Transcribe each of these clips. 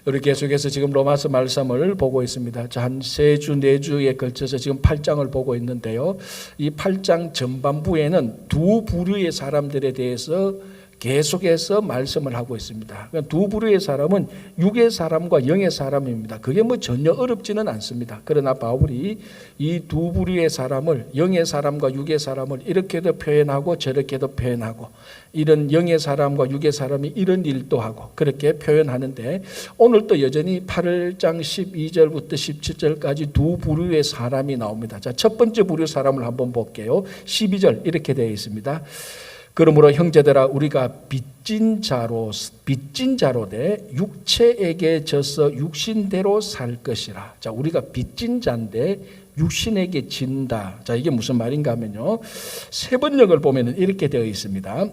우리 계속해서 지금 로마서 말씀을 보고 있습니다. 한 3주, 4주에 걸쳐서 지금 8장을 보고 있는데요. 이 8장 전반부에는 두 부류의 사람들에 대해서 계속해서 말씀을 하고 있습니다. 두 부류의 사람은 육의 사람과 영의 사람입니다. 그게 전혀 어렵지는 않습니다. 그러나 바울이 이 두 부류의 사람을, 영의 사람과 육의 사람을 이렇게도 표현하고 저렇게도 표현하고, 이런 영의 사람과 육의 사람이 이런 일도 하고 그렇게 표현하는데, 오늘도 여전히 8장 12절부터 17절까지 두 부류의 사람이 나옵니다. 자, 첫 번째 부류 사람을 한번 볼게요. 12절 이렇게 되어 있습니다. 그러므로 형제들아, 우리가 빚진 자로 돼 육체에게 져서 육신대로 살 것이라. 자, 우리가 빚진 자인데 육신에게 진다. 자, 이게 무슨 말인가 하면요, 세 번역을 보면 이렇게 되어 있습니다.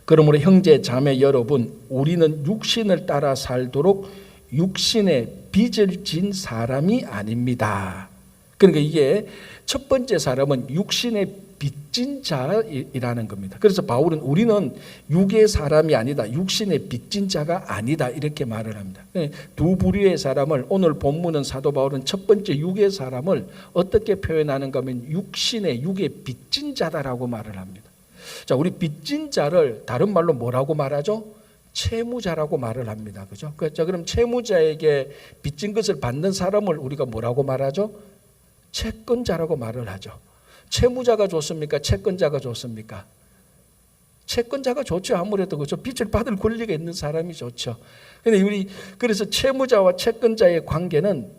그러므로 형제 자매 여러분, 우리는 육신을 따라 살도록 육신의 빚을 진 사람이 아닙니다. 그러니까 이게 첫 번째 사람은 육신의 빚진 자이라는 겁니다. 그래서 바울은 우리는 육의 사람이 아니다, 육신의 빚진 자가 아니다, 이렇게 말을 합니다. 두 부류의 사람을, 오늘 본문은 사도 바울은 첫 번째 육의 사람을 어떻게 표현하는가 하면 육의 빚진 자다라고 말을 합니다. 자, 우리 빚진 자를 다른 말로 뭐라고 말하죠? 채무자라고 말을 합니다. 그죠? 자, 그럼 채무자에게 빚진 것을 받는 사람을 우리가 뭐라고 말하죠? 채권자라고 말을 하죠. 채무자가 좋습니까? 채권자가 좋습니까? 채권자가 좋죠. 아무래도 그렇죠. 빚을 받을 권리가 있는 사람이 좋죠. 그래서 채무자와 채권자의 관계는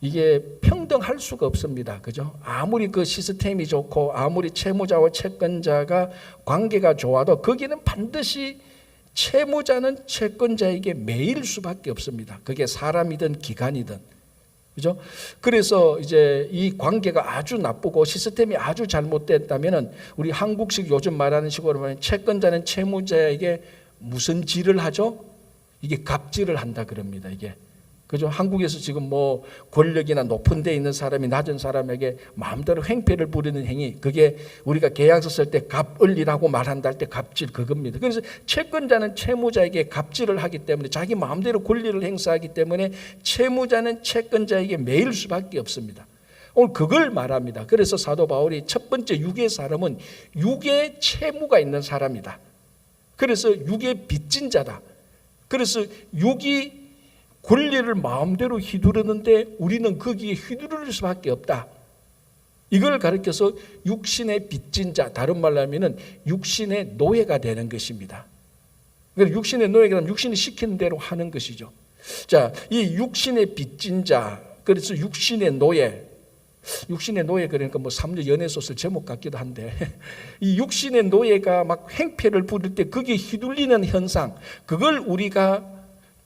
이게 평등할 수가 없습니다. 그죠? 아무리 그 시스템이 좋고 아무리 채무자와 채권자가 관계가 좋아도 거기는 반드시 채무자는 채권자에게 매일 수밖에 없습니다. 그게 사람이든 기관이든. 그죠? 그래서 이제 이 관계가 아주 나쁘고 시스템이 아주 잘못됐다면은, 우리 한국식 요즘 말하는 식으로 보면 채권자는 채무자에게 무슨 질을 하죠? 이게 갑질을 한다 그럽니다. 이게. 그죠? 한국에서 지금 권력이나 높은 데 있는 사람이 낮은 사람에게 마음대로 횡패를 부리는 행위, 그게 우리가 계약서 쓸 때 갑을리라고 말한다 할 때 갑질, 그겁니다. 그래서 채권자는 채무자에게 갑질을 하기 때문에, 자기 마음대로 권리를 행사하기 때문에 채무자는 채권자에게 매일 수밖에 없습니다. 오늘 그걸 말합니다. 그래서 사도 바울이 첫 번째 육의 사람은 육의 채무가 있는 사람이다. 그래서 육의 빚진 자다. 그래서 육이 권리를 마음대로 휘두르는데 우리는 거기에 휘두를 수밖에 없다. 이걸 가르쳐서 육신의 빚진 자, 다른 말로 하면 육신의 노예가 되는 것입니다. 그러니까 육신의 노예가 되면 육신이 시키는 대로 하는 것이죠. 자, 이 육신의 빚진 자, 그래서 육신의 노예 그러니까 3년 연애소설 제목 같기도 한데, 이 육신의 노예가 막 행패를 부릴 때 거기에 휘둘리는 현상, 그걸 우리가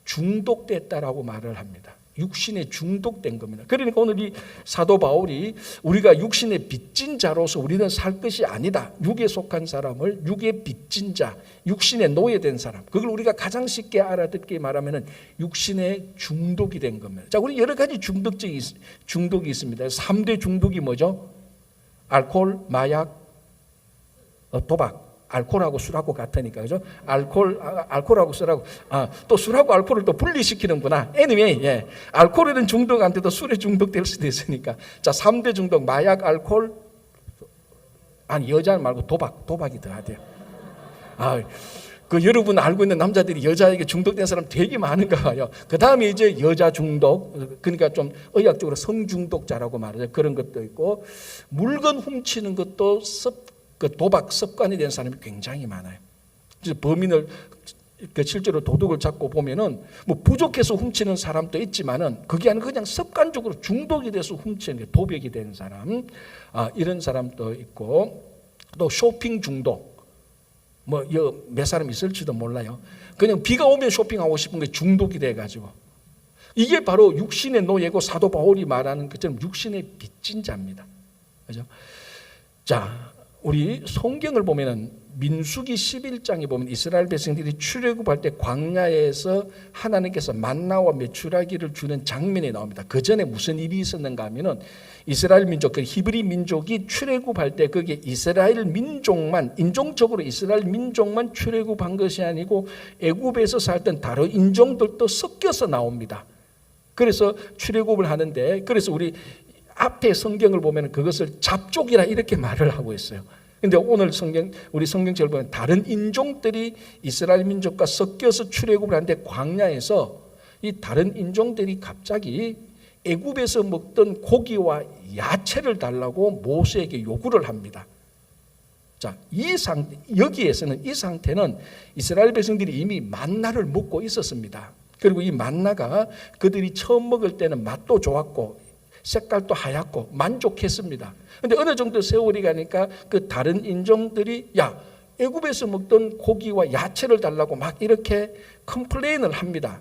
중독됐다라고 말을 합니다. 육신에 중독된 겁니다. 그러니까 오늘 이 사도 바울이 우리가 육신의 빚진 자로서 우리는 살 것이 아니다, 육에 속한 사람을 육의 빚진 자, 육신에 노예된 사람, 그걸 우리가 가장 쉽게 알아듣게 말하면 육신에 중독이 된 겁니다. 자, 우리 여러 가지 중독이 있습니다. 3대 중독이 뭐죠? 알코올, 마약, 도박. 알코올하고 술하고 같으니까, 그죠? 알코올하고 술하고, 또 술하고 알코올을 또 분리시키는구나. anyway, 예. 알코올에는 중독한테도 술에 중독될 수도 있으니까. 자, 3대 중독, 마약, 알코올, 여자 말고 도박이 더 하대요. 여러분 알고 있는 남자들이 여자에게 중독된 사람 되게 많은가 봐요. 그 다음에 이제 여자 중독, 그러니까 좀 의학적으로 성중독자라고 말하죠. 그런 것도 있고, 물건 훔치는 것도 도박 습관이 된 사람이 굉장히 많아요. 범인을 실제로 도둑을 잡고 보면은 부족해서 훔치는 사람도 있지만은 그게 아니라 그냥 습관적으로 중독이 돼서 훔치는 게 도박이 된 사람, 이런 사람도 있고, 또 쇼핑 중독, 몇 사람 있을지도 몰라요. 그냥 비가 오면 쇼핑하고 싶은 게 중독이 돼가지고, 이게 바로 육신의 노예고 사도 바울이 말하는 것처럼 육신의 빚진 자입니다. 그죠? 자, 우리 성경을 보면은 민수기 11장에 보면 이스라엘 백성들이 출애굽할 때 광야에서 하나님께서 만나와 메추라기를 주는 장면이 나옵니다. 그 전에 무슨 일이 있었는가 하면은 이스라엘 민족, 그 히브리 민족이 출애굽할 때 그게 이스라엘 민족만, 인종적으로 이스라엘 민족만 출애굽한 것이 아니고 애굽에서 살던 다른 인종들도 섞여서 나옵니다. 그래서 출애굽을 하는데, 그래서 우리 앞에 성경을 보면 그것을 잡족이라 이렇게 말을 하고 있어요. 근데 오늘 우리 성경책을 보면 다른 인종들이 이스라엘 민족과 섞여서 출애굽을 하는데 광야에서 이 다른 인종들이 갑자기 애굽에서 먹던 고기와 야채를 달라고 모세에게 요구를 합니다. 자, 여기에서는 이 상태는 이스라엘 백성들이 이미 만나를 먹고 있었습니다. 그리고 이 만나가 그들이 처음 먹을 때는 맛도 좋았고 색깔도 하얗고 만족했습니다. 그런데 어느 정도 세월이 가니까 그 다른 인종들이 야, 애굽에서 먹던 고기와 야채를 달라고 막 이렇게 컴플레인을 합니다.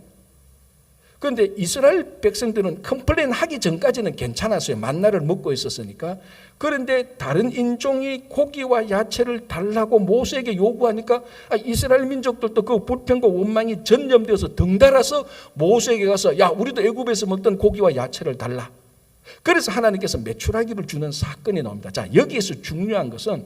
그런데 이스라엘 백성들은 컴플레인 하기 전까지는 괜찮았어요. 만나를 먹고 있었으니까. 그런데 다른 인종이 고기와 야채를 달라고 모세에게 요구하니까 이스라엘 민족들도 그 불평과 원망이 전염되어서 덩달아서 모세에게 가서 야, 우리도 애굽에서 먹던 고기와 야채를 달라. 그래서 하나님께서 메추라기를 주는 사건이 나옵니다. 자, 여기에서 중요한 것은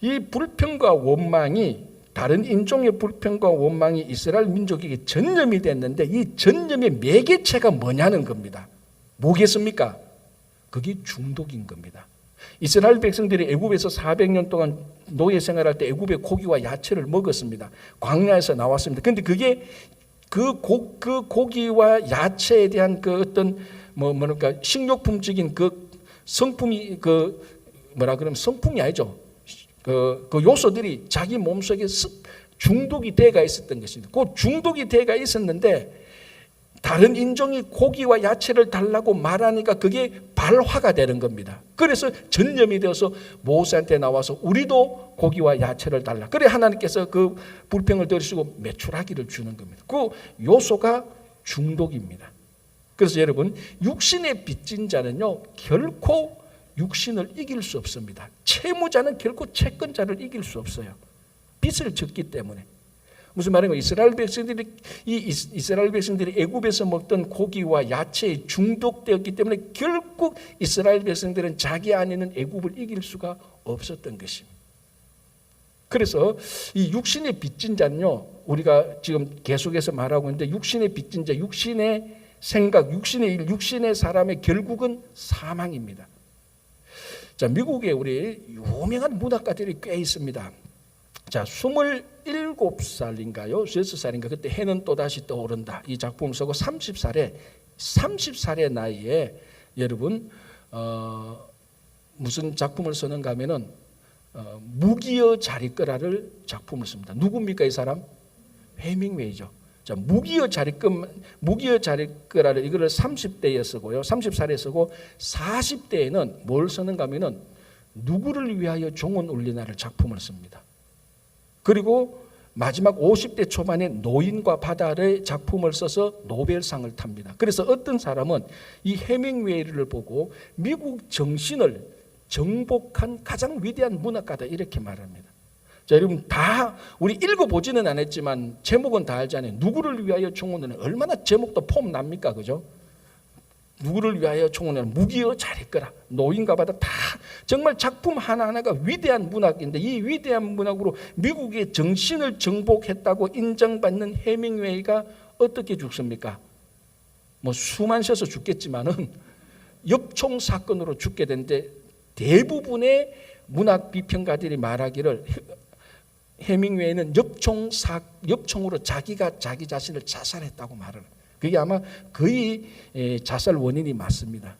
이 불평과 원망이, 다른 인종의 불평과 원망이 이스라엘 민족에게 전염이 됐는데 이 전염의 매개체가 뭐냐는 겁니다. 뭐겠습니까? 그게 중독인 겁니다. 이스라엘 백성들이 애굽에서 400년 동안 노예 생활할 때 애굽의 고기와 야채를 먹었습니다. 광야에서 나왔습니다. 그런데 그게 그 고기와 야채에 대한 그 어떤 뭐랄까 식료품적인 그 성품이 성품이 아니죠. 그 요소들이 자기 몸속에 중독이 돼가 있었던 것입니다. 그 중독이 돼가 있었는데 다른 인종이 고기와 야채를 달라고 말하니까 그게 발화가 되는 겁니다. 그래서 전염이 되어서 모세한테 나와서 우리도 고기와 야채를 달라. 그래 하나님께서 그 불평을 들으시고 메추라기를 주는 겁니다. 그 요소가 중독입니다. 그래서 여러분, 육신에 빚진 자는요 결코 육신을 이길 수 없습니다. 채무자는 결코 채권자를 이길 수 없어요. 빚을 졌기 때문에. 무슨 말인가? 이스라엘 백성들이 애굽에서 먹던 고기와 야채에 중독되었기 때문에 결국 이스라엘 백성들은 자기 안에 있는 애굽을 이길 수가 없었던 것입니다. 그래서 이 육신에 빚진 자는요, 우리가 지금 계속해서 말하고 있는데 육신에 빚진 자, 육신의 생각, 육신의 일, 육신의 사람의 결국은 사망입니다. 자, 미국에 우리 유명한 문학가들이 꽤 있습니다. 자, 27살인가요? 6살인가? 그때 해는 또다시 떠오른다. 이 작품을 쓰고 30살의 나이에 여러분 무슨 작품을 쓰는가 하면은 무기여 자리거라를 작품을 씁니다. 누굽니까 이 사람? 해밍웨이죠. 자, 무기여 자리거라를 이거를 30대에 쓰고요. 30살에 쓰고 40대에는 뭘 쓰는가 하면은 누구를 위하여 종은 울리나를 작품을 씁니다. 그리고 마지막 50대 초반에 노인과 바다의 작품을 써서 노벨상을 탑니다. 그래서 어떤 사람은 이 해밍웨이를 보고 미국 정신을 정복한 가장 위대한 문학가다 이렇게 말합니다. 자, 여러분 다 우리 읽어보지는 않았지만 제목은 다 알잖아요. 누구를 위하여 총원은 얼마나 제목도 폼 납니까, 그죠? 누구를 위하여 총원은 무기여 자리거라, 노인과 바다, 다 정말 작품 하나하나가 위대한 문학인데 이 위대한 문학으로 미국의 정신을 정복했다고 인정받는 해밍웨이가 어떻게 죽습니까? 뭐 수만 쉬어서 죽겠지만은 엽총 사건으로 죽게 되는데 대부분의 문학 비평가들이 말하기를 해밍웨이는 엽총으로 자기가 자기 자신을 자살했다고 말을 해요. 그게 아마 거의 자살 원인이 맞습니다.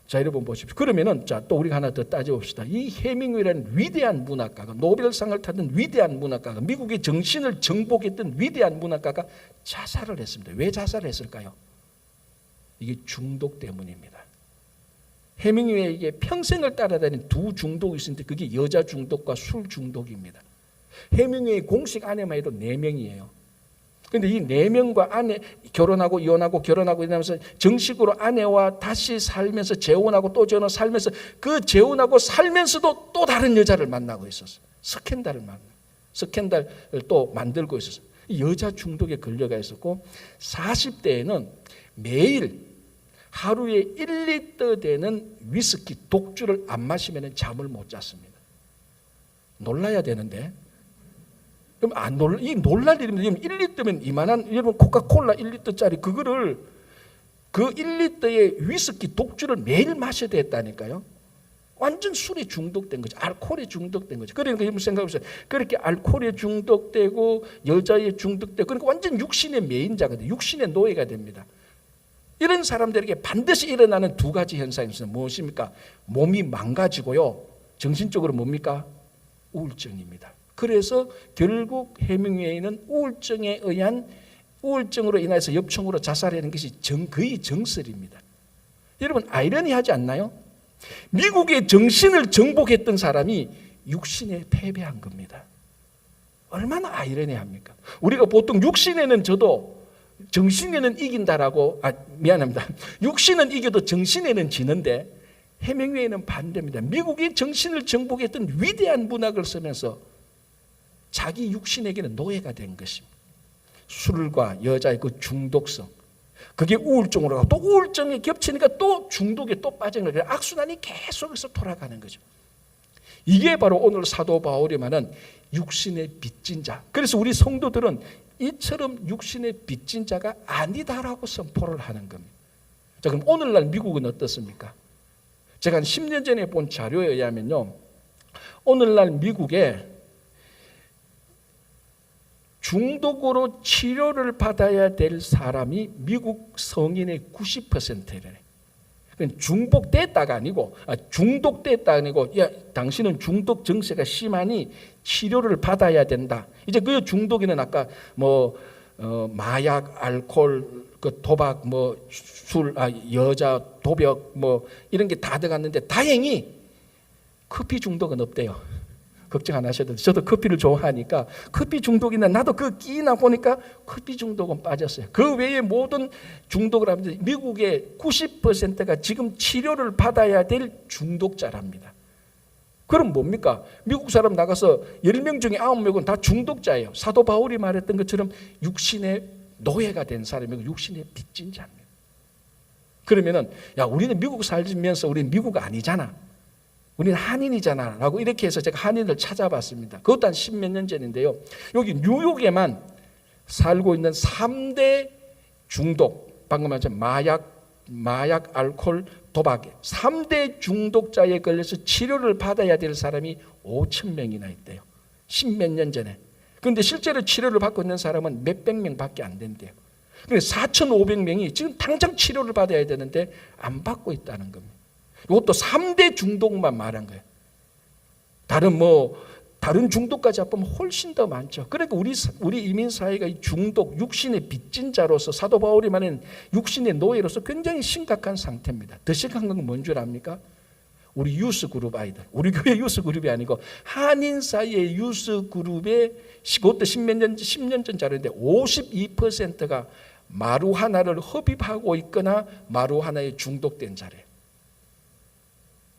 자, 여러분 보십시오. 그러면은 자, 또 우리가 하나 더 따져봅시다. 이 해밍웨이라는 위대한 문학가가, 노벨상을 타던 위대한 문학가가, 미국의 정신을 정복했던 위대한 문학가가 자살을 했습니다. 왜 자살을 했을까요? 이게 중독 때문입니다. 해밍웨이에게 평생을 따라다닌 두 중독이 있었는데 그게 여자 중독과 술 중독입니다. 해밍웨이 공식 아내만 해도 4명이에요. 근데 이 4명과 아내 결혼하고 이혼하고 결혼하고 이러면서 정식으로 아내와 다시 살면서 재혼하고 또 재혼하고 살면서 그 재혼하고 살면서도 또 다른 여자를 만나고 있었어요. 스캔들을 또 만들고 있었어요. 여자 중독에 걸려가 있었고 40대에는 매일 하루에 1리터 되는 위스키 독주를 안 마시면 잠을 못 잤습니다. 놀라야 되는데 그럼 이 놀랄 일입니다. 1리터면 이만한 여러분 코카콜라 1리터짜리 그거를 그 1리터의 위스키 독주를 매일 마셔야 됐다니까요. 완전 술에 중독된 거죠. 알코올에 중독된 거죠. 그러니까 여러분 생각해보세요. 그렇게 알코올에 중독되고 여자에 중독되고 그러니까 완전 육신의 매인자가 돼요. 육신의 노예가 됩니다. 이런 사람들에게 반드시 일어나는 2가지 현상이 있습니다. 무엇입니까? 몸이 망가지고요. 정신적으로 뭡니까? 우울증입니다. 그래서 결국 해밍웨이는 우울증으로 인해서 엽총으로 자살하는 것이 거의 정설입니다. 여러분 아이러니하지 않나요? 미국의 정신을 정복했던 사람이 육신에 패배한 겁니다. 얼마나 아이러니합니까? 우리가 보통 육신에는 져도 정신에는 이긴다라고 미안합니다. 육신은 이겨도 정신에는 지는데 해밍웨이는 반대입니다. 미국이 정신을 정복했던 위대한 문학을 쓰면서 자기 육신에게는 노예가 된 것입니다. 술과 여자의 그 중독성, 그게 우울증으로 가고 또 우울증에 겹치니까 또 중독에 또 빠지는 거예요. 악순환이 계속해서 돌아가는 거죠. 이게 바로 오늘 사도 바울이 말하는 육신의 빚진 자. 그래서 우리 성도들은 이처럼 육신의 빚진 자가 아니다라고 선포를 하는 겁니다. 자, 그럼 오늘날 미국은 어떻습니까? 제가 한 10년 전에 본 자료에 의하면요, 오늘날 미국에 중독으로 치료를 받아야 될 사람이 미국 성인의 90%래. 중독됐다가 아니고, 야, 당신은 중독 증세가 심하니 치료를 받아야 된다. 이제 그 중독에는 아까 마약, 알코올, 그 도박, 술, 여자, 도벽, 이런 게 다 들어갔는데 다행히 커피 중독은 없대요. 걱정 안 하셔도 돼요. 저도 커피를 좋아하니까 커피 중독이나 나도 그 끼나 보니까 커피 중독은 빠졌어요. 그 외에 모든 중독을 하면 미국의 90%가 지금 치료를 받아야 될 중독자랍니다. 그럼 뭡니까? 미국 사람 나가서 10명 중에 9명은 다 중독자예요. 사도 바울이 말했던 것처럼 육신의 노예가 된 사람이고 육신의 빚진 자입니다. 그러면은 야, 우리는 미국 살면서 우리는 미국 아니잖아. 우리는 한인이잖아 라고 이렇게 해서 제가 한인을 찾아봤습니다. 그것도 한 10몇 년 전인데요. 여기 뉴욕에만 살고 있는 3대 중독, 방금 말한 마약, 알코올, 도박 3대 중독자에 걸려서 치료를 받아야 될 사람이 5,000명이나 있대요. 10몇 년 전에. 그런데 실제로 치료를 받고 있는 사람은 몇백 명밖에 안 된대요. 그래서 4,500명이 지금 당장 치료를 받아야 되는데 안 받고 있다는 겁니다. 이것도 3대 중독만 말한 거예요. 다른 중독까지 합하면 훨씬 더 많죠. 그러니까 우리 이민 사회가 이 중독, 육신의 빚진 자로서 사도 바울이 말하는 육신의 노예로서 굉장히 심각한 상태입니다. 더 심각한 건 뭔 줄 압니까? 우리 유스 그룹 아이들, 우리 교회 유스 그룹이 아니고 한인 사이의 유스 그룹의 그것도 10년 전 자료인데 52%가 마루하나를 흡입하고 있거나 마루하나에 중독된 자래요.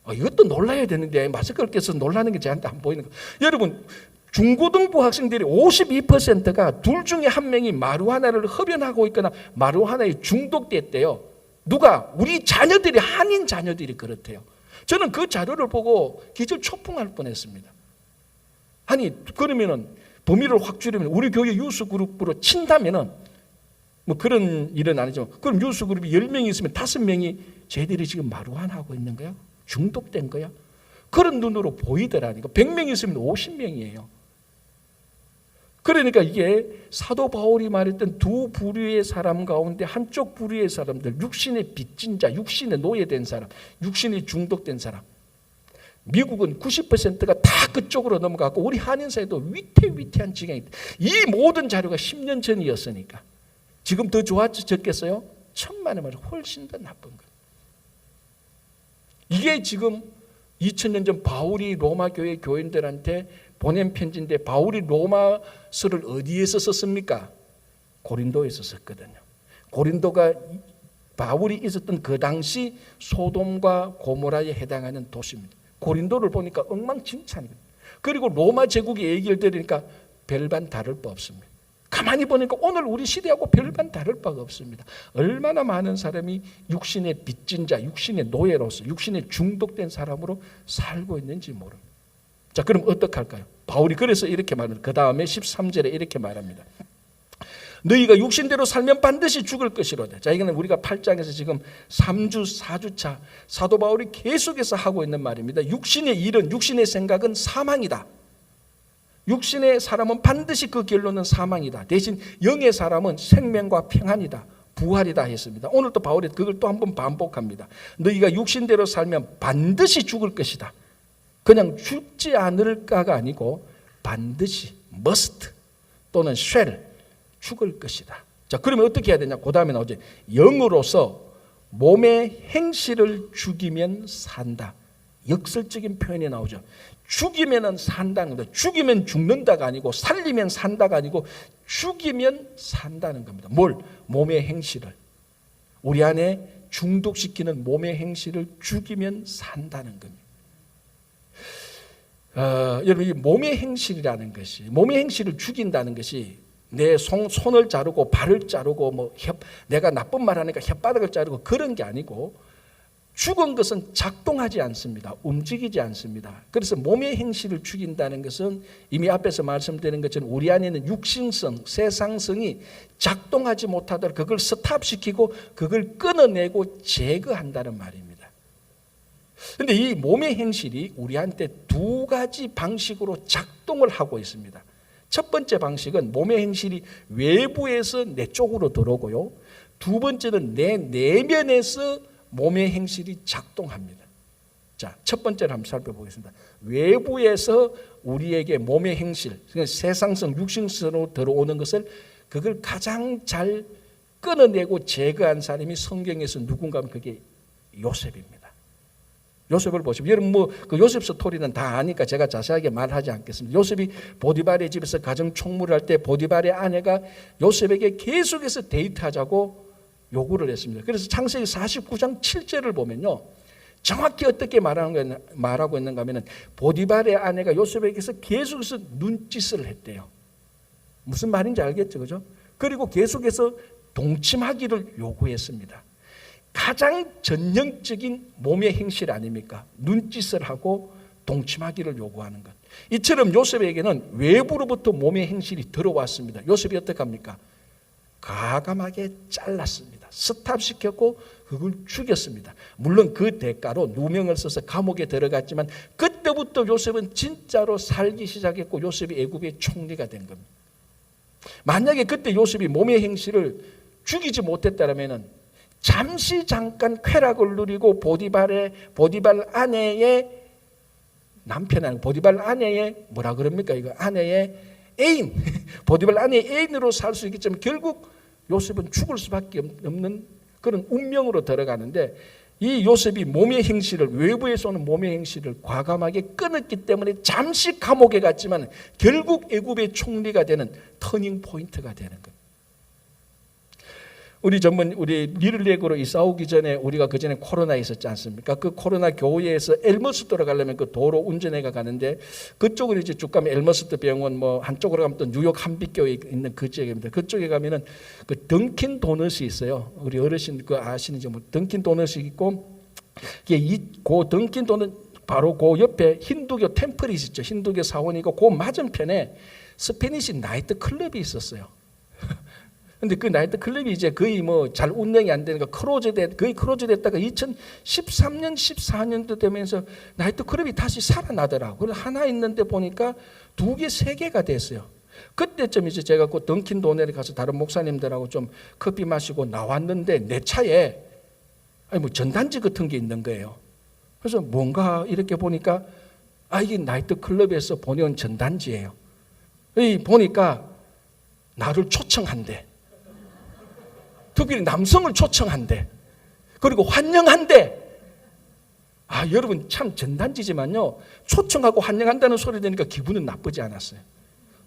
이것도 놀라야 되는데 마스크를 껴서 놀라는 게 저한테 안 보이는 거예요. 여러분, 중고등부 학생들이 52%가 둘 중에 한 명이 마루하나를 흡연하고 있거나 마루하나에 중독됐대요. 누가? 우리 자녀들이, 한인 자녀들이 그렇대요. 저는 그 자료를 보고 기절 초풍할 뻔했습니다. 아니, 그러면은 범위를 확 줄이면 우리 교회 유스 그룹으로 친다면은 그런 일은 아니지만 그럼 유스 그룹이 10명이 있으면 5명이 쟤들이 지금 마루하나하고 있는 거야? 중독된 거야? 그런 눈으로 보이더라니까. 100명 있으면 50명이에요. 그러니까 이게 사도 바울이 말했던 두 부류의 사람 가운데 한쪽 부류의 사람들, 육신의 빚진 자, 육신의 노예된 사람, 육신이 중독된 사람. 미국은 90%가 다 그쪽으로 넘어가고 우리 한인 사회도 위태위태한 지경이 있다. 이 모든 자료가 10년 전이었으니까 지금 더 좋아졌겠어요? 천만의 말이 훨씬 더 나쁜 거예요. 이게 지금 2000년 전 바울이 로마 교회 교인들한테 보낸 편지인데 바울이 로마서를 어디에서 썼습니까? 고린도에 있었거든요. 고린도가 바울이 있었던 그 당시 소돔과 고모라에 해당하는 도시입니다. 고린도를 보니까 엉망진창이에요. 그리고 로마 제국의 얘기를 들으니까 별반 다를 바 없습니다. 가만히 보니까 오늘 우리 시대하고 별반 다를 바가 없습니다. 얼마나 많은 사람이 육신의 빚진 자, 육신의 노예로서, 육신의 중독된 사람으로 살고 있는지 모릅니다. 자, 그럼 어떻게 할까요? 바울이 그래서 이렇게 말합니다. 그 다음에 13절에 이렇게 말합니다. 너희가 육신대로 살면 반드시 죽을 것이로다. 자, 이거는 우리가 8장에서 지금 3주, 4주차 사도 바울이 계속해서 하고 있는 말입니다. 육신의 일은, 육신의 생각은 사망이다. 육신의 사람은 반드시 그 결론은 사망이다. 대신 영의 사람은 생명과 평안이다. 부활이다 했습니다. 오늘 또 바울이 그걸 또 한번 반복합니다. 너희가 육신대로 살면 반드시 죽을 것이다. 그냥 죽지 않을까가 아니고 반드시 must 또는 shall 죽을 것이다. 자, 그러면 어떻게 해야 되냐? 그 다음에 나오죠. 영으로서 몸의 행실을 죽이면 산다. 역설적인 표현이 나오죠. 죽이면 산다는 겁니다. 죽이면 죽는다가 아니고 살리면 산다가 아니고 죽이면 산다는 겁니다. 뭘? 몸의 행실을. 우리 안에 중독시키는 몸의 행실을 죽이면 산다는 겁니다. 여러분, 이 몸의 행실이라는 것이, 몸의 행실을 죽인다는 것이 내 손을 자르고 발을 자르고 내가 나쁜 말 하니까 혓바닥을 자르고 그런 게 아니고 죽은 것은 작동하지 않습니다. 움직이지 않습니다. 그래서 몸의 행실을 죽인다는 것은 이미 앞에서 말씀드린 것처럼 우리 안에는 육신성, 세상성이 작동하지 못하도록 그걸 스탑시키고 그걸 끊어내고 제거한다는 말입니다. 그런데 이 몸의 행실이 우리한테 두 가지 방식으로 작동을 하고 있습니다. 첫 번째 방식은 몸의 행실이 외부에서 내 쪽으로 들어오고요. 두 번째는 내 내면에서 몸의 행실이 작동합니다. 자, 첫 번째를 한번 살펴보겠습니다. 외부에서 우리에게 몸의 행실, 세상성, 육신성으로 들어오는 것을 그걸 가장 잘 끊어내고 제거한 사람이 성경에서 누군가 하면 그게 요셉입니다. 요셉을 보시면 여러분 그 요셉 스토리는 다 아니까 제가 자세하게 말하지 않겠습니다. 요셉이 보디발의 집에서 가정 총무를 할 때 보디발의 아내가 요셉에게 계속해서 데이트하자고 요구를 했습니다. 그래서 창세기 49장 7절을 보면요. 정확히 어떻게 말하고 있는가 하면 보디발의 아내가 요셉에게서 계속해서 눈짓을 했대요. 무슨 말인지 알겠죠? 그죠? 그리고 계속해서 동침하기를 요구했습니다. 가장 전형적인 몸의 행실 아닙니까? 눈짓을 하고 동침하기를 요구하는 것. 이처럼 요셉에게는 외부로부터 몸의 행실이 들어왔습니다. 요셉이 어떻게 합니까? 과감하게 잘랐습니다. 스탑시켰고 그걸 죽였습니다. 물론 그 대가로 누명을 써서 감옥에 들어갔지만 그때부터 요셉은 진짜로 살기 시작했고 요셉이 애굽의 총리가 된 겁니다. 만약에 그때 요셉이 몸의 행실을 죽이지 못했다면 잠시 잠깐 쾌락을 누리고 보디발 아내의 남편 아니고 보디발 아내의 뭐라 그럽니까? 이거 아내의 애인, 보디발 아내의 애인으로 살 수 있겠지만 결국 요셉은 죽을 수밖에 없는 그런 운명으로 들어가는데 이 요셉이 몸의 행실을 외부에서 오는 몸의 행실을 과감하게 끊었기 때문에 잠시 감옥에 갔지만 결국 애굽의 총리가 되는 터닝 포인트가 되는 거예요. 우리 리를렉으로 싸우기 전에 우리가 그 전에 코로나 있었지 않습니까? 그 코로나 교회에서 엘머스트로 가려면 그 도로 운전해가 가는데 그쪽으로 이제 쭉 가면 엘머스트 병원 한쪽으로 가면 또 뉴욕 한빛교회 있는 그 지역입니다. 그쪽에 가면은 그 던킨 도넛이 있어요. 우리 어르신 그 아시는지 던킨 도넛이 있고 그 던킨 도넛 바로 그 옆에 힌두교 템플이 있었죠. 힌두교 사원이고 그 맞은편에 스페니시 나이트 클럽이 있었어요. 근데 그 나이트 클럽이 이제 거의 잘 운영이 안 되니까 거의 크로즈 됐다가 2013년, 14년도 되면서 나이트 클럽이 다시 살아나더라고. 그래서 하나 있는데 보니까 2개, 3개가 됐어요. 그때쯤 이제 제가 그 던킨 도넛에 가서 다른 목사님들하고 좀 커피 마시고 나왔는데 내 차에 전단지 같은 게 있는 거예요. 그래서 뭔가 이렇게 보니까 이게 나이트 클럽에서 보내온 전단지예요. 보니까 나를 초청한대. 특별히 남성을 초청한대. 그리고 환영한대. 여러분 참 전단지지만요. 초청하고 환영한다는 소리 들으니까 기분은 나쁘지 않았어요.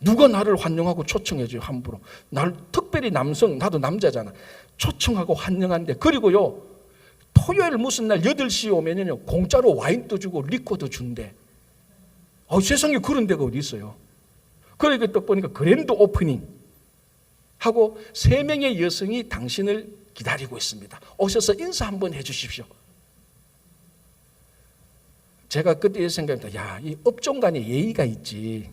누가 나를 환영하고 초청해줘요? 함부로. 날 특별히 남성, 나도 남자잖아. 초청하고 환영하는데, 그리고요 토요일 무슨 날 8시에 오면요 공짜로 와인도 주고 리코도 준대. 세상에 그런 데가 어디 있어요? 그러니까 또 보니까 그랜드 오프닝 하고 3명의 여성이 당신을 기다리고 있습니다. 오셔서 인사 한번 해주십시오. 제가 그때 생각합니다. 야, 이 업종 간에 예의가 있지.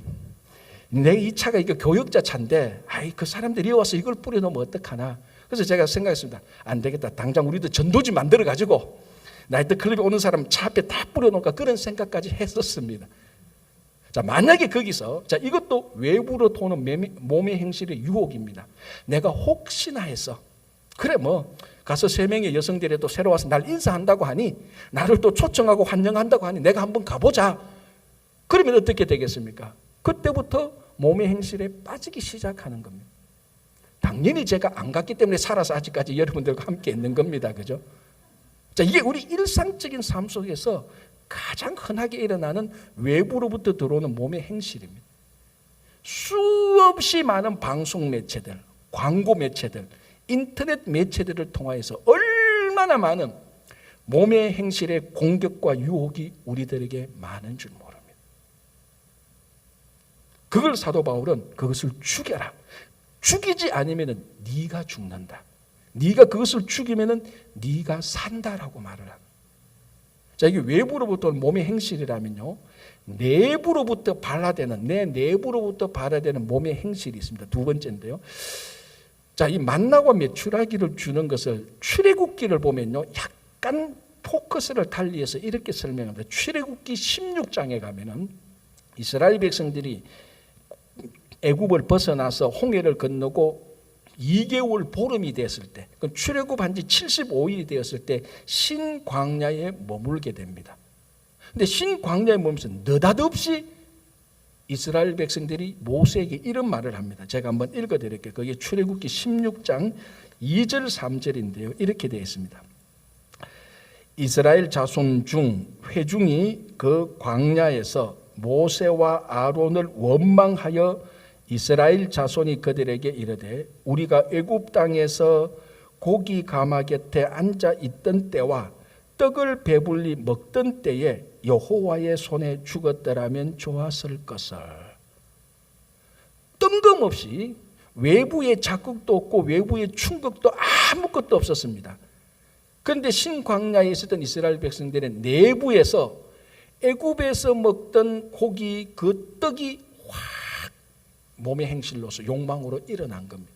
내 이 차가 이거 교역자 차인데, 그 사람들이 와서 이걸 뿌려놓으면 어떡하나. 그래서 제가 생각했습니다. 안 되겠다. 당장 우리도 전도지 만들어가지고 나이트클럽에 오는 사람 차 앞에 다 뿌려놓을까, 그런 생각까지 했었습니다. 자, 만약에 거기서, 자, 이것도 외부로 도는 몸의 행실의 유혹입니다. 내가 혹시나 해서, 그래 뭐 가서 3명의 여성들이 또 새로 와서 날 인사한다고 하니, 나를 또 초청하고 환영한다고 하니 내가 한번 가보자. 그러면 어떻게 되겠습니까? 그때부터 몸의 행실에 빠지기 시작하는 겁니다. 당연히 제가 안 갔기 때문에 살아서 아직까지 여러분들과 함께 있는 겁니다. 그죠? 자, 이게 우리 일상적인 삶 속에서 가장 흔하게 일어나는 외부로부터 들어오는 몸의 행실입니다. 수없이 많은 방송 매체들, 광고 매체들, 인터넷 매체들을 통하여서 얼마나 많은 몸의 행실의 공격과 유혹이 우리들에게 많은 줄 모릅니다. 그걸 사도 바울은 그것을 죽여라. 죽이지 않으면 네가 죽는다. 네가 그것을 죽이면 네가 산다라고 말을 합니다. 자, 이게 외부로부터 몸의 행실이라면요, 내부로부터 발화되는, 내 내부로부터 발화되는 몸의 행실이 있습니다. 두 번째인데요. 자, 이 만나와 메추라기를 주는 것을 출애굽기를 보면요, 약간 포커스를 달리해서 이렇게 설명합니다. 출애굽기 16장에 가면은 이스라엘 백성들이 애굽을 벗어나서 홍해를 건너고 2개월 보름이 됐을 때, 출애굽한 지 75일이 되었을 때 신광야에 머물게 됩니다. 근데 신광야에 머물면서 느닷없이 이스라엘 백성들이 모세에게 이런 말을 합니다. 제가 한번 읽어드릴게요. 그게 출애굽기 16장 2절 3절인데요. 이렇게 되어 있습니다. 이스라엘 자손 중 회중이 그 광야에서 모세와 아론을 원망하여 이스라엘 자손이 그들에게 이르되, 우리가 애굽 땅에서 고기 가마 곁에 앉아 있던 때와 떡을 배불리 먹던 때에 여호와의 손에 죽었더라면 좋았을 것을. 뜬금없이 외부의 자극도 없고 외부의 충격도 아무것도 없었습니다. 그런데 신광야에 있었던 이스라엘 백성들은 내부에서 애굽에서 먹던 고기, 그 떡이 확 몸의 행실로서 욕망으로 일어난 겁니다.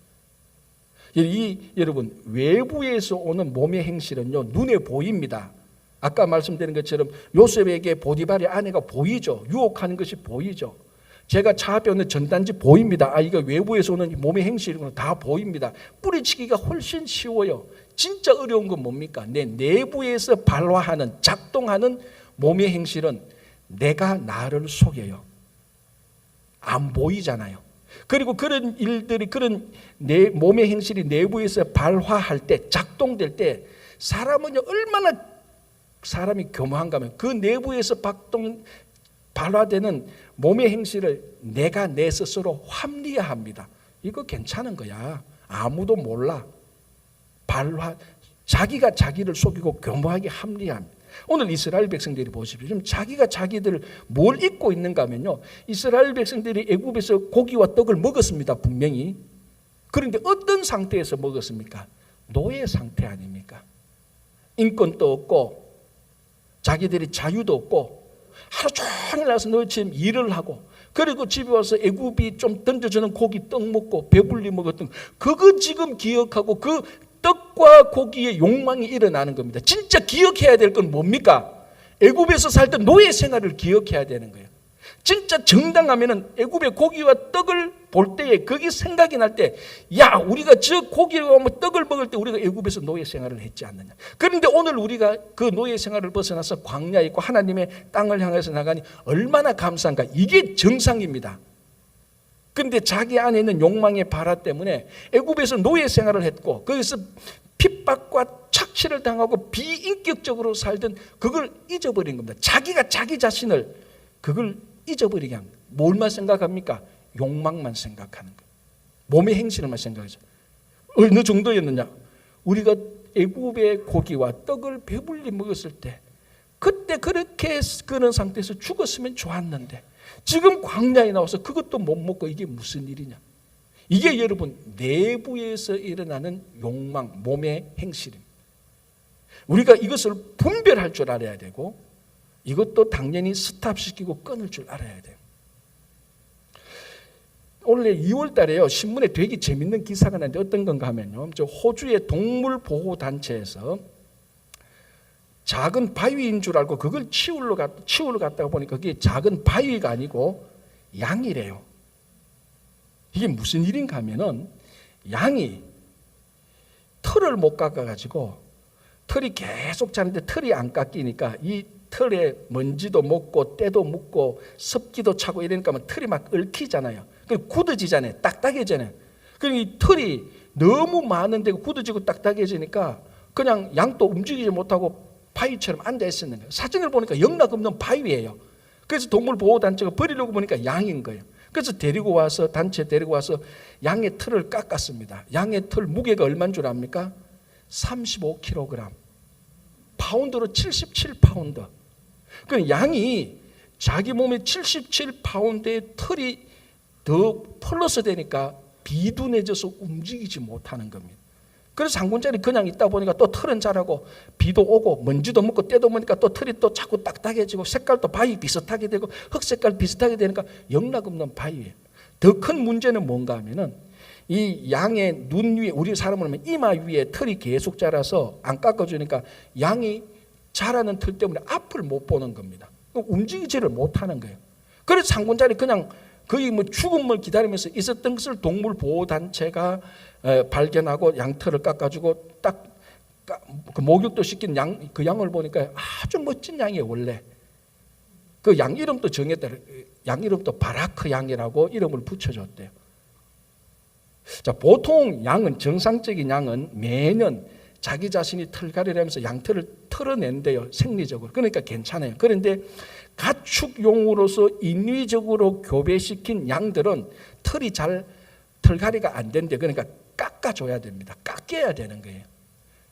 여러분, 외부에서 오는 몸의 행실은요, 눈에 보입니다. 아까 말씀드린 것처럼 요셉에게 보디발의 아내가 보이죠. 유혹하는 것이 보이죠. 제가 차 앞에 오는 전단지 보입니다. 이거 외부에서 오는 몸의 행실이구나, 다 보입니다. 뿌리치기가 훨씬 쉬워요. 진짜 어려운 건 뭡니까? 내 내부에서 발화하는, 작동하는 몸의 행실은 내가 나를 속여요. 안 보이잖아요. 그리고 그런 일들이, 그런 내 몸의 행실이 내부에서 발화할 때, 작동될 때 사람은요, 얼마나 사람이 교묘한가 하면 그 내부에서 발화되는 몸의 행실을 내가 내 스스로 합리화합니다. 이거 괜찮은 거야. 아무도 몰라. 자기가 자기를 속이고 교묘하게 합리화합니다. 오늘 이스라엘 백성들이 보십시오. 지금 자기가 자기들 뭘 잊고 있는가 하면요, 이스라엘 백성들이 애굽에서 고기와 떡을 먹었습니다. 분명히. 그런데 어떤 상태에서 먹었습니까? 노예 상태 아닙니까? 인권도 없고 자기들이 자유도 없고 하루 종일 나서 너희처럼 일을 하고, 그리고 집에 와서 애굽이 좀 던져주는 고기 떡 먹고 배불리 먹었던 그거 지금 기억하고 그 떡과 고기의 욕망이 일어나는 겁니다. 진짜 기억해야 될 건 뭡니까? 애굽에서 살던 노예 생활을 기억해야 되는 거예요. 진짜 정당하면은 애굽의 고기와 떡을 볼 때에 거기 생각이 날 때, 야, 우리가 저 고기와 떡을 먹을 때 우리가 애굽에서 노예 생활을 했지 않느냐. 그런데 오늘 우리가 그 노예 생활을 벗어나서 광야에 있고 하나님의 땅을 향해서 나가니 얼마나 감사한가. 이게 정상입니다. 그런데 자기 안에 있는 욕망의 발화 때문에 애굽에서 노예 생활을 했고 거기서 핍박과 착취를 당하고 비인격적으로 살던 그걸 잊어버린 겁니다. 자기가 자기 자신을 그걸 잊어버리게 합니다. 뭘만 생각합니까? 욕망만 생각하는 거예요. 몸의 행실만 생각하죠. 어느 정도였느냐? 우리가 애굽의 고기와 떡을 배불리 먹었을 때 그때 그렇게 그런 상태에서 죽었으면 좋았는데 지금 광야에 나와서 그것도 못 먹고 이게 무슨 일이냐? 이게 여러분 내부에서 일어나는 욕망, 몸의 행실입니다. 우리가 이것을 분별할 줄 알아야 되고 이것도 당연히 스탑시키고 끊을 줄 알아야 돼요. 올해 2월 달에요. 신문에 되게 재밌는 기사가 났는데 어떤 건가 하면요. 저 호주의 동물보호단체에서 작은 바위인 줄 알고 그걸 치우러 갔다가 보니까 그게 작은 바위가 아니고 양이래요. 이게 무슨 일인가 하면은 양이 털을 못 깎아가지고 털이 계속 자는데 털이 안 깎이니까 이 털에 먼지도 묻고 때도 묻고 습기도 차고 이러니까 털이 막 얽히잖아요. 굳어지잖아요. 딱딱해지잖아요. 그러니까 이 털이 너무 많은데 굳어지고 딱딱해지니까 그냥 양도 움직이지 못하고 바위처럼 앉아 있었는 거예요. 사진을 보니까 영락없는 바위예요. 그래서 동물보호단체가 버리려고 보니까 양인 거예요. 그래서 단체 데리고 와서 양의 털을 깎았습니다. 양의 털 무게가 얼마인 줄 압니까? 35kg. 파운드로 77파운드. 그 양이 자기 몸에 77파운드의 털이 더 플러스 되니까 비둔해져서 움직이지 못하는 겁니다. 그래서 한 군자리 그냥 있다 보니까 또 털은 자라고 비도 오고 먼지도 묻고 때도 묻으니까 또 털이 또 자꾸 딱딱해지고 색깔도 바위 비슷하게 되고 흑색깔 비슷하게 되니까 영락없는 바위예요. 더 큰 문제는 뭔가 하면은 이 양의 눈 위에, 우리 사람으로 하면 이마 위에 털이 계속 자라서 안 깎아주니까 양이 자라는 털 때문에 앞을 못 보는 겁니다. 움직이지를 못하는 거예요. 그래서 한 군자리 그냥 거의 죽음을 기다리면서 있었던 것을 동물보호단체가 발견하고 양털을 깎아주고 딱 그 목욕도 시킨 그 양을 보니까 아주 멋진 양이에요. 원래 그 양 이름도 정했다. 양 이름도 바라크 양이라고 이름을 붙여줬대요. 자, 보통 양은, 정상적인 양은 매년 자기 자신이 털갈이를 양털을 털어낸대요. 생리적으로. 그러니까 괜찮아요. 그런데 가축용으로서 인위적으로 교배시킨 양들은 털이 잘 털갈이가 안 된대. 그러니까 깎아줘야 됩니다. 깎여야 되는 거예요.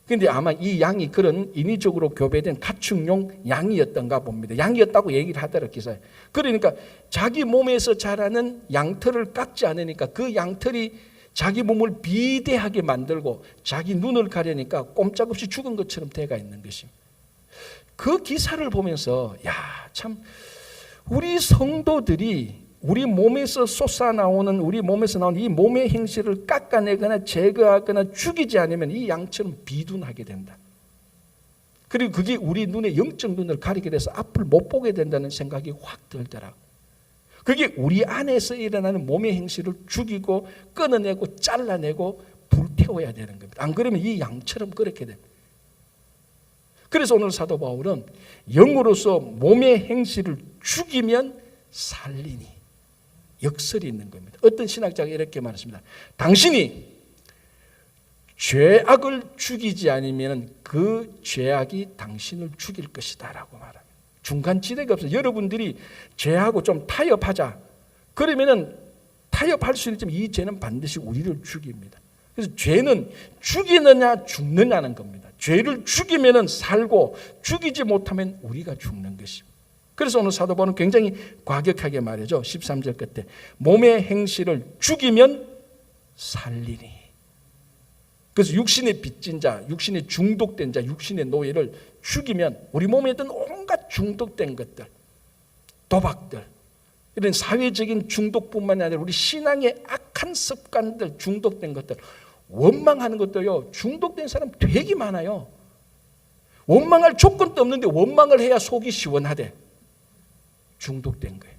그런데 아마 이 양이 그런 인위적으로 교배된 가축용 양이었던가 봅니다. 양이었다고 얘기를 하더라고요, 기사에. 그러니까 자기 몸에서 자라는 양털을 깎지 않으니까 그 양털이 자기 몸을 비대하게 만들고 자기 눈을 가려니까 꼼짝없이 죽은 것처럼 돼가 있는 것입니다. 그 기사를 보면서 참 우리 성도들이 우리 몸에서 솟아나오는 우리 몸에서 나오는 이 몸의 행실을 깎아내거나 제거하거나 죽이지 않으면 이 양처럼 비둔하게 된다. 그리고 그게 우리 눈에 영적 눈을 가리게 돼서 앞을 못 보게 된다는 생각이 확 들더라고요. 그게 우리 안에서 일어나는 몸의 행실을 죽이고 끊어내고 잘라내고 불태워야 되는 겁니다. 안 그러면 이 양처럼 그렇게 됩니다. 그래서 오늘 사도 바울은 영으로서 몸의 행실을 죽이면 살리니 역설이 있는 겁니다. 어떤 신학자가 이렇게 말했습니다. 당신이 죄악을 죽이지 않으면 그 죄악이 당신을 죽일 것이다 라고 말합니다. 중간 지대가 없어요. 여러분들이 죄하고 좀 타협하자. 그러면은 타협할 수 있지만 이 죄는 반드시 우리를 죽입니다. 그래서 죄는 죽이느냐 죽느냐는 겁니다. 죄를 죽이면은 살고 죽이지 못하면 우리가 죽는 것입니다. 그래서 오늘 사도 바울은 굉장히 과격하게 말이죠. 13절 끝에 몸의 행실을 죽이면 살리니. 그래서 육신에 빚진 자, 육신에 중독된 자, 육신의 노예를 죽이면 우리 몸에 있던 온갖 중독된 것들, 도박들, 이런 사회적인 중독뿐만 아니라 우리 신앙의 악한 습관들, 중독된 것들, 원망하는 것도요. 중독된 사람 되게 많아요. 원망할 조건도 없는데 원망을 해야 속이 시원하대. 중독된 거예요.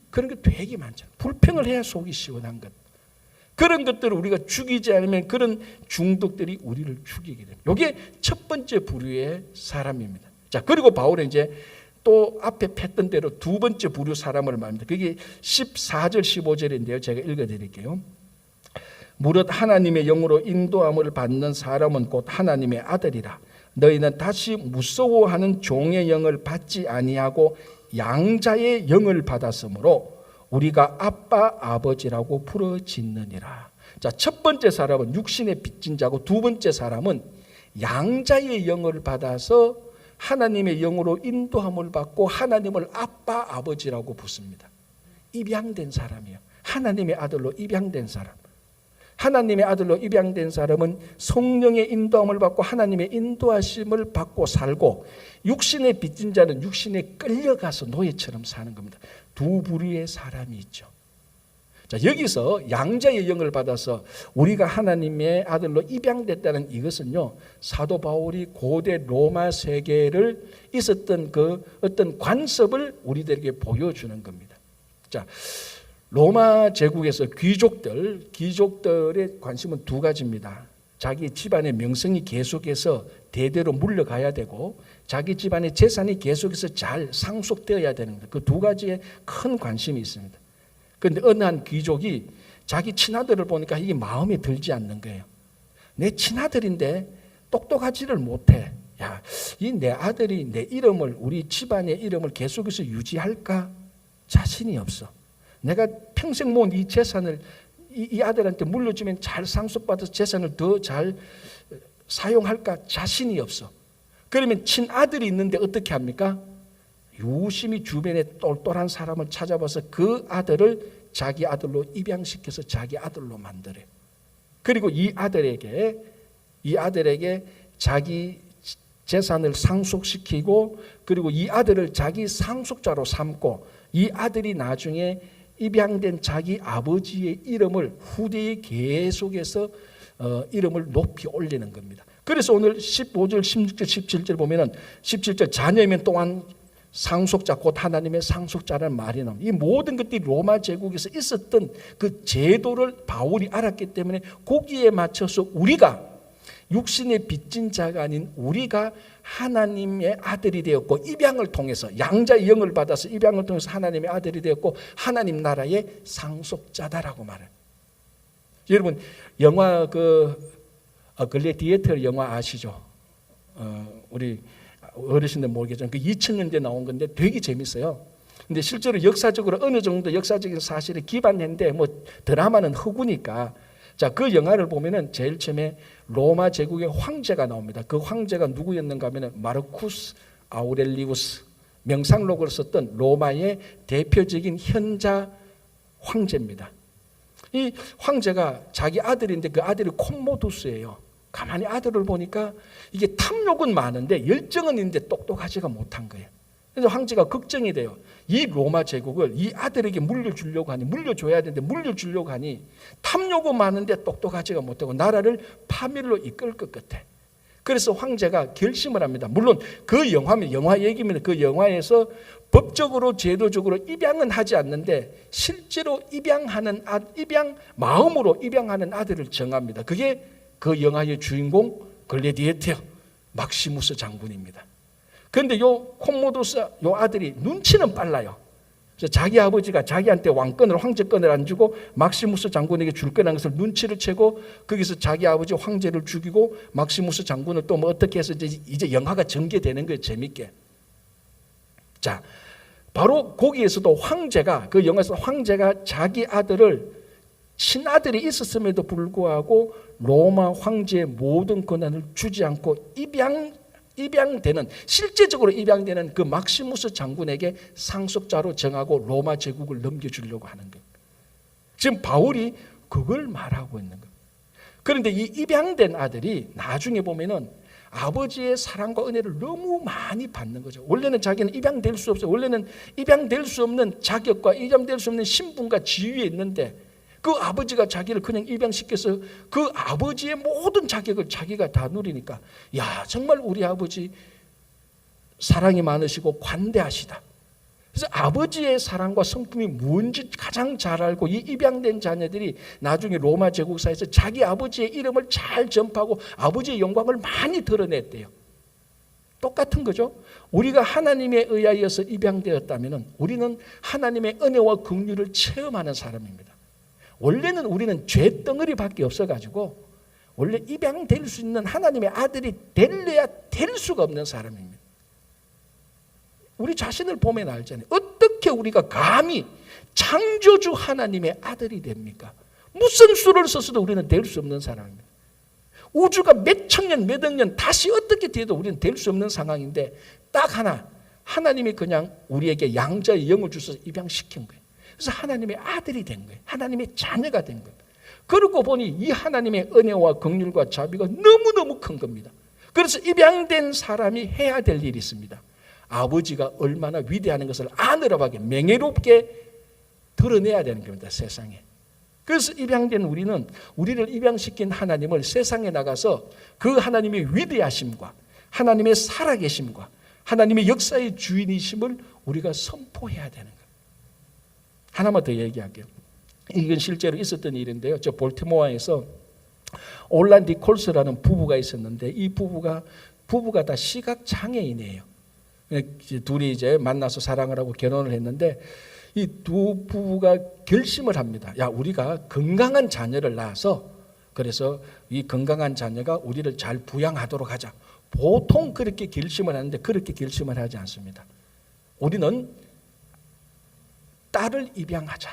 그런 게 되게 많잖아요. 불평을 해야 속이 시원한 것. 그런 것들을 우리가 죽이지 않으면 그런 중독들이 우리를 죽이게 됩니다. 이게 첫 번째 부류의 사람입니다. 자, 그리고 바울은 이제 또 앞에 팼던 대로 두 번째 부류 사람을 말합니다. 그게 14절 15절인데요. 제가 읽어드릴게요. 무릇 하나님의 영으로 인도함을 받는 사람은 곧 하나님의 아들이라. 너희는 다시 무서워하는 종의 영을 받지 아니하고 양자의 영을 받았으므로 우리가 아빠 아버지라고 부르짖느니라. 자, 첫 번째 사람은 육신의 빚진 자고, 두 번째 사람은 양자의 영을 받아서 하나님의 영으로 인도함을 받고 하나님을 아빠 아버지라고 부릅니다. 입양된 사람이요. 하나님의 아들로 입양된 사람. 하나님의 아들로 입양된 사람은 성령의 인도함을 받고 하나님의 인도하심을 받고 살고, 육신의 빚진 자는 육신에 끌려가서 노예처럼 사는 겁니다. 두 부류의 사람이 있죠. 자, 여기서 양자의 영을 받아서 우리가 하나님의 아들로 입양됐다는 이것은요, 사도 바울이 고대 로마 세계를 있었던 그 어떤 관습을 우리들에게 보여주는 겁니다. 자, 로마 제국에서 귀족들의 관심은 두 가지입니다. 자기 집안의 명성이 계속해서 대대로 물려가야 되고, 자기 집안의 재산이 계속해서 잘 상속되어야 되는 겁니다. 그 두 가지에 큰 관심이 있습니다. 그런데 어느 한 귀족이 자기 친아들을 보니까 이게 마음에 들지 않는 거예요. 내 친아들인데 똑똑하지를 못해. 야, 이 내 아들이 내 이름을, 우리 집안의 이름을 계속해서 유지할까? 자신이 없어. 내가 평생 모은 이 재산을 이 아들한테 물려주면 잘 상속받아서 재산을 더 잘 사용할까? 자신이 없어. 그러면 친아들이 있는데 어떻게 합니까? 유심히 주변에 똘똘한 사람을 찾아봐서 그 아들을 자기 아들로 입양시켜서 자기 아들로 만들어요. 그리고 이 아들에게 자기 재산을 상속시키고, 그리고 이 아들을 자기 상속자로 삼고, 이 아들이 나중에 입양된 자기 아버지의 이름을 후대에 계속해서 이름을 높이 올리는 겁니다. 그래서 오늘 15절, 16절, 17절 보면은 17절 자녀이면 또한 상속자, 곧 하나님의 상속자라는 말이 나옵니다. 이 모든 것들이 로마 제국에서 있었던 그 제도를 바울이 알았기 때문에 거기에 맞춰서 우리가 육신의 빚진 자가 아닌 우리가 하나님의 아들이 되었고, 입양을 통해서 양자의 영을 받아서 입양을 통해서 하나님의 아들이 되었고 하나님 나라의 상속자다라고 말해요. 여러분, 영화 글래디에이터 영화 아시죠? 우리 어르신들 모르겠지만 그 2000년대 나온 건데 되게 재밌어요. 근데 실제로 역사적으로 어느 정도 역사적인 사실에 기반했는데 뭐 드라마는 허구니까, 자, 그 영화를 보면은 제일 처음에 로마 제국의 황제가 나옵니다. 그 황제가 누구였는가 하면은 마르쿠스 아우렐리우스, 명상록을 썼던 로마의 대표적인 현자 황제입니다. 이 황제가 자기 아들인데 그 아들이 콤모두스예요. 가만히 아들을 보니까 이게 탐욕은 많은데 열정은 있는데 똑똑하지가 못한 거예요. 그래서 황제가 걱정이 돼요. 이 로마 제국을 이 아들에게 물려줘야 되는데 물려주려고 하니 탐욕은 많은데 똑똑하지가 못하고 나라를 파멸로 이끌 것 같아. 그래서 황제가 결심을 합니다. 물론 그 영화 얘기면 그 영화에서 법적으로 제도적으로 입양은 하지 않는데 실제로 마음으로 입양하는 아들을 정합니다. 그게 그 영화의 주인공 글래디에이터 막시무스 장군입니다. 그런데 요 콤모두스 요 아들이 눈치는 빨라요. 그래서 자기 아버지가 자기한테 황제권을 안 주고 막시무스 장군에게 줄 거라는 것을 눈치를 채고 거기서 자기 아버지 황제를 죽이고 막시무스 장군을 또 뭐 어떻게 해서 이제 영화가 전개되는 거예요. 재밌게. 자, 바로 거기에서도 그 영화에서 황제가 자기 아들을, 친아들이 있었음에도 불구하고 로마 황제의 모든 권한을 주지 않고 실제적으로 입양되는 그 막시무스 장군에게 상속자로 정하고 로마 제국을 넘겨주려고 하는 거예요. 지금 바울이 그걸 말하고 있는 거예요. 그런데 이 입양된 아들이 나중에 보면은 아버지의 사랑과 은혜를 너무 많이 받는 거죠. 원래는 자기는 입양될 수 없어요. 원래는 입양될 수 없는 자격과 입양될 수 없는 신분과 지위에 있는데 그 아버지가 자기를 그냥 입양시켜서 그 아버지의 모든 자격을 자기가 다 누리니까, 야, 정말 우리 아버지 사랑이 많으시고 관대하시다. 그래서 아버지의 사랑과 성품이 뭔지 가장 잘 알고 이 입양된 자녀들이 나중에 로마 제국사에서 자기 아버지의 이름을 잘 전파하고 아버지의 영광을 많이 드러냈대요. 똑같은 거죠. 우리가 하나님에 의하여서 입양되었다면 우리는 하나님의 은혜와 긍휼을 체험하는 사람입니다. 원래는 우리는 죄덩어리밖에 없어가지고 원래 입양될 수 있는 하나님의 아들이 될래야 될 수가 없는 사람입니다. 우리 자신을 보면 알잖아요. 어떻게 우리가 감히 창조주 하나님의 아들이 됩니까? 무슨 수를 써서도 우리는 될 수 없는 사람입니다. 우주가 몇 천년 몇 억년 다시 어떻게 돼도 우리는 될 수 없는 상황인데 딱 하나, 하나님이 그냥 우리에게 양자의 영을 주셔서 입양시킨 거예요. 그래서 하나님의 아들이 된 거예요. 하나님의 자녀가 된 거예요. 그러고 보니 이 하나님의 은혜와 긍휼과 자비가 너무너무 큰 겁니다. 그래서 입양된 사람이 해야 될 일이 있습니다. 아버지가 얼마나 위대한 것을 아느라하게 명예롭게 드러내야 되는 겁니다. 세상에. 그래서 입양된 우리는 우리를 입양시킨 하나님을 세상에 나가서 그 하나님의 위대하심과 하나님의 살아계심과 하나님의 역사의 주인이심을 우리가 선포해야 되는 거예요. 하나만 더 얘기할게요. 이건 실제로 있었던 일인데요. 저 볼티모어에서 올란 니콜스라는 부부가 있었는데 이 부부가 다 시각장애인이에요. 둘이 이제 만나서 사랑을 하고 결혼을 했는데 이 두 부부가 결심을 합니다. 야, 우리가 건강한 자녀를 낳아서 그래서 이 건강한 자녀가 우리를 잘 부양하도록 하자. 보통 그렇게 결심을 하는데 그렇게 결심을 하지 않습니다. 우리는 딸을 입양하자.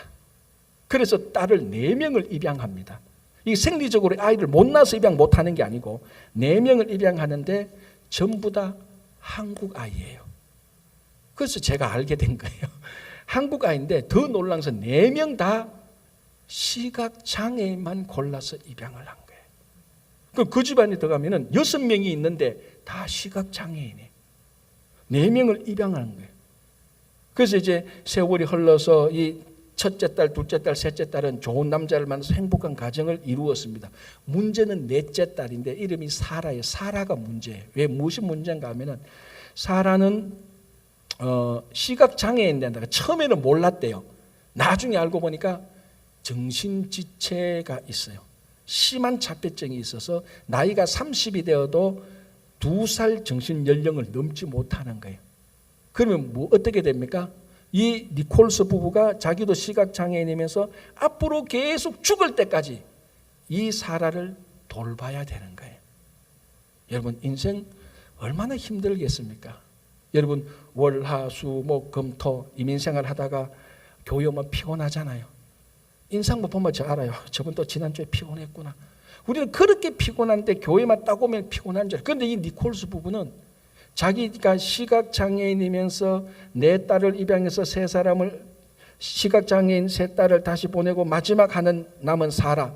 그래서 딸을 4명을 입양합니다. 이 생리적으로 아이를 못 낳아서 입양 못하는 게 아니고 4명을 입양하는데 전부 다 한국 아이예요. 그래서 제가 알게 된 거예요. 한국 아이인데 더 놀란 것은 4명 다 시각장애인만 골라서 입양을 한 거예요. 그 집안에 들어가면 6명이 있는데 다 시각장애인이에요. 4명을 입양한 거예요. 그래서 이제 세월이 흘러서 이 첫째 딸, 둘째 딸, 셋째 딸은 좋은 남자를 만나서 행복한 가정을 이루었습니다. 문제는 넷째 딸인데 이름이 사라예요. 사라가 문제예요. 왜 무엇이 문제인가 하면은 사라는 시각장애인 된다가 처음에는 몰랐대요. 나중에 알고 보니까 정신지체가 있어요. 심한 자폐증이 있어서 나이가 30이 되어도 2살 정신연령을 넘지 못하는 거예요. 그러면 뭐 어떻게 됩니까? 이 니콜스 부부가 자기도 시각장애인이면서 앞으로 계속 죽을 때까지 이 사라를 돌봐야 되는 거예요. 여러분 인생 얼마나 힘들겠습니까? 여러분 월, 화, 수, 목, 금, 토 이민생활 하다가 교회 오면 피곤하잖아요. 인상 못 보면 저 알아요. 저분 또 지난주에 피곤했구나. 우리는 그렇게 피곤한데 교회만 딱 오면 피곤한 줄. 그런데 이 니콜스 부부는 자기가 시각장애인이면서 4딸을 입양해서 3사람을 시각장애인 3딸을 다시 보내고 마지막 하는 남은 사라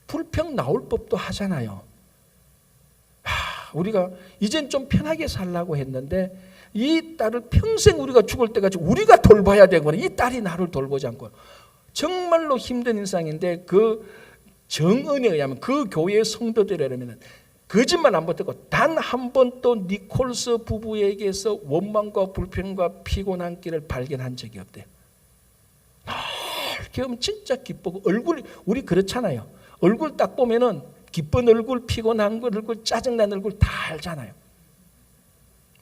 불평 나올 법도 하잖아요. 우리가 이젠 좀 편하게 살라고 했는데 이 딸을 평생 우리가 죽을 때까지 우리가 돌봐야 되거나 이 딸이 나를 돌보지 않고 정말로 힘든 일상인데 그 정언에 의하면 그 교회의 성도들이라면 거짓말 안 붙고 단 한 번도 니콜스 부부에게서 원망과 불평과 피곤한 길을 발견한 적이 없대요. 그럼 진짜 기쁘고 얼굴 우리 그렇잖아요. 얼굴 딱 보면은 기쁜 얼굴, 피곤한 얼굴, 짜증난 얼굴 다 알잖아요.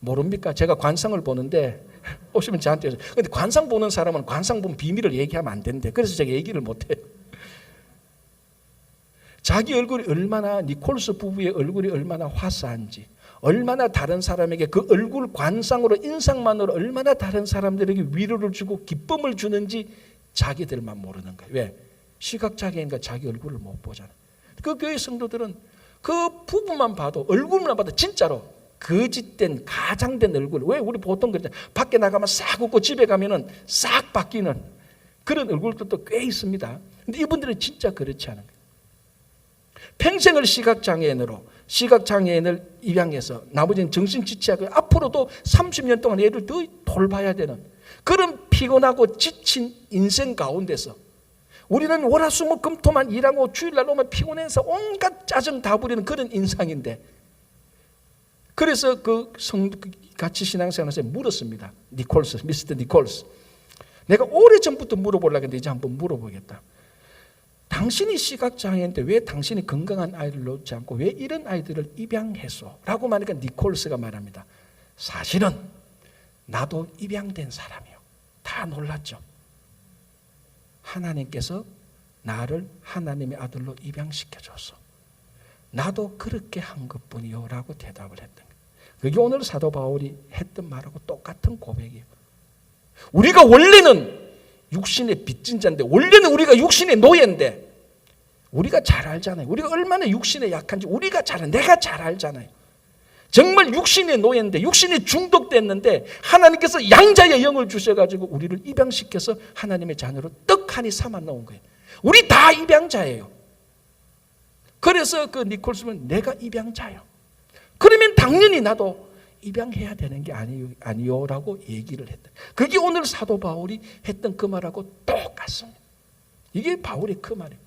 모릅니까? 제가 관상을 보는데 오시면 저한테 근데 관상 보는 사람은 관상 본 비밀을 얘기하면 안 된대. 그래서 제가 얘기를 못해요. 자기 얼굴이 얼마나 니콜스 부부의 얼굴이 얼마나 화사한지 얼마나 다른 사람에게 그 얼굴 관상으로 인상만으로 얼마나 다른 사람들에게 위로를 주고 기쁨을 주는지 자기들만 모르는 거예요. 왜? 시각장애인과 자기 얼굴을 못 보잖아요. 그 교회 성도들은 그 부부만 봐도 얼굴만 봐도 진짜로 거짓된 가장된 얼굴. 왜 우리 보통 그렇잖아요. 밖에 나가면 싹 웃고 집에 가면은 싹 바뀌는 그런 얼굴들도 꽤 있습니다. 근데 이분들은 진짜 그렇지 않은 거예요. 평생을 시각장애인을 입양해서 나머지는 정신지체하고 앞으로도 30년 동안 애를 더 돌봐야 되는 그런 피곤하고 지친 인생 가운데서 우리는 월화수목금토만 일하고 주일날 오면 피곤해서 온갖 짜증 다 부리는 그런 인상인데 그래서 같이 신앙생활에서 물었습니다. 미스터 니콜스. 내가 오래전부터 물어보려고 했는데 이제 한번 물어보겠다. 당신이 시각장애인데 왜 당신이 건강한 아이를 놓지 않고 왜 이런 아이들을 입양했어? 라고 말하니까 니콜스가 말합니다. 사실은 나도 입양된 사람이요. 다 놀랐죠. 하나님께서 나를 하나님의 아들로 입양시켜줬어. 나도 그렇게 한 것뿐이요 라고 대답을 했던 거예요. 그게 오늘 사도 바울이 했던 말하고 똑같은 고백이에요. 우리가 원래는 육신의 빚진 자인데, 원래는 우리가 육신의 노예인데, 우리가 잘 알잖아요. 우리가 얼마나 육신에 약한지 우리가 내가 잘 알잖아요. 정말 육신의 노예인데, 육신에 중독됐는데 하나님께서 양자의 영을 주셔가지고 우리를 입양시켜서 하나님의 자녀로 떡하니 삼아 놓은 거예요. 우리 다 입양자예요. 그래서 그 니콜스는 내가 입양자요. 그러면 당연히 나도 입양해야 되는 게 아니요라고 얘기를 했다. 그게 오늘 사도 바울이 했던 그 말하고 똑같습니다. 이게 바울의 그 말이에요.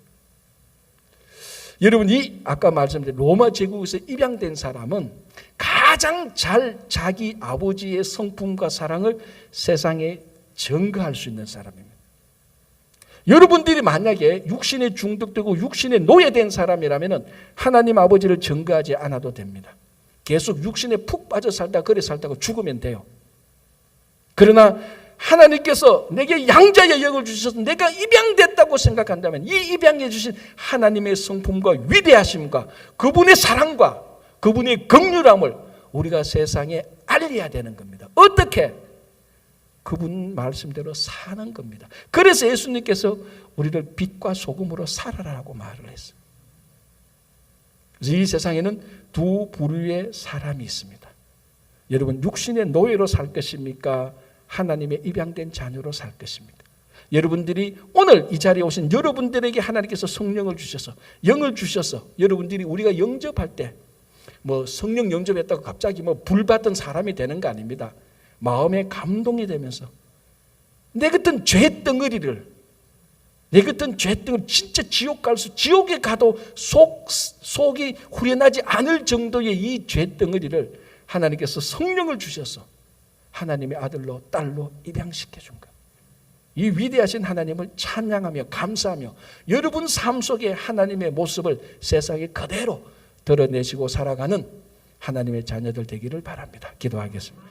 여러분, 이 아까 말씀드린 로마 제국에서 입양된 사람은 가장 잘 자기 아버지의 성품과 사랑을 세상에 전가할 수 있는 사람입니다. 여러분들이 만약에 육신에 중독되고 육신에 노예된 사람이라면 하나님 아버지를 전가하지 않아도 됩니다. 계속 육신에 푹 빠져 살다가 죽으면 돼요. 그러나 하나님께서 내게 양자의 영을 주셔서 내가 입양됐다고 생각한다면 이 입양해 주신 하나님의 성품과 위대하심과 그분의 사랑과 그분의 긍휼함을 우리가 세상에 알려야 되는 겁니다. 어떻게? 그분 말씀대로 사는 겁니다. 그래서 예수님께서 우리를 빛과 소금으로 살아라라고 말을 했어요. 그래서 이 세상에는 두 부류의 사람이 있습니다. 여러분, 육신의 노예로 살 것입니까? 하나님의 입양된 자녀로 살 것입니다. 여러분들이 오늘 이 자리에 오신 여러분들에게 하나님께서 성령을 주셔서 영을 주셔서 여러분들이 우리가 영접할 때 뭐 성령 영접했다고 갑자기 뭐 불 받던 사람이 되는 거 아닙니다. 마음에 감동이 되면서 내 같은 죄덩어리를 진짜 지옥 갈 수, 지옥에 가도 속이 후련하지 않을 정도의 이 죄덩어리를 하나님께서 성령을 주셔서 하나님의 아들로 딸로 입양시켜 준 거예요. 이 위대하신 하나님을 찬양하며 감사하며 여러분 삶 속에 하나님의 모습을 세상에 그대로 드러내시고 살아가는 하나님의 자녀들 되기를 바랍니다. 기도하겠습니다.